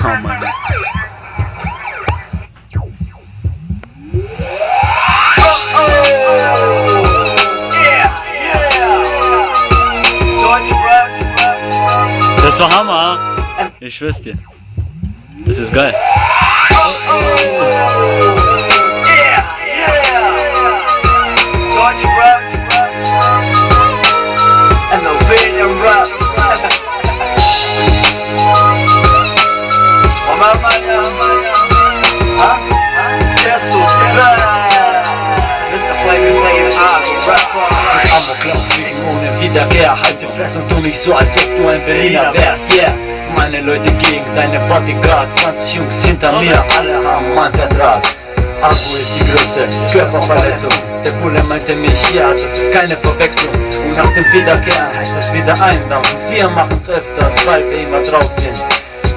Oh Mann. Das war Hammer. Ich schwör's dir. Das ist geil. Deutsch Rap. MLB and Rap. Amoklauf fliegen ohne Wiederkehr. Halt die Fresse und tu nicht so, als ob du ein Berliner wärst, yeah. Meine Leute gegen deine Bodyguard, 20 Jungs hinter mir, alle haben meinen Vertrag. Abu ist die größte Körperverletzung. Der Bulle meinte mich, ja, das ist keine Verwechslung. Und nach dem Wiederkehren heißt es wieder eindampfen. Wir machen's öfters, weil wir immer drauf sind.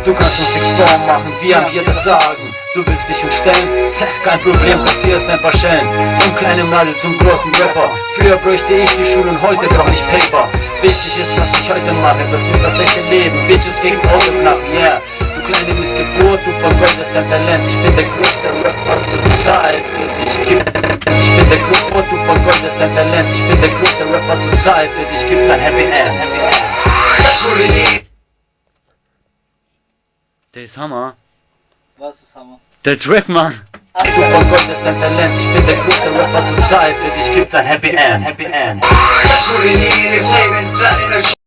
Du kannst uns nichts vormachen, wir haben hier das Sagen. Du willst dich umstellen? Kein Problem, das hier ist ein paar Schellen. Vom kleinen Nadel zum großen Rapper. Früher bräuchte ich die Schule und heute brauch ich Paper. Wichtig ist, was ich heute mache, das ist das echte Leben. Bitches gegen Autoknappen, yeah. Du kleine Missgeburt, du vergeudest dein Talent. Ich bin der größte Rapper zur Zeit. Ich bin der größte, du vergeudest dein Talent. Ich bin der größte Rapper zur Zeit. Für dich gibt's ein Happy End. Der ist Hammer. Was ist Hammer? Der Track, Mann. Du vergeudest dein Talent. Ich bin der größte Rapper zur Zeit. Für dich gibt's ein Happy End. Happy End.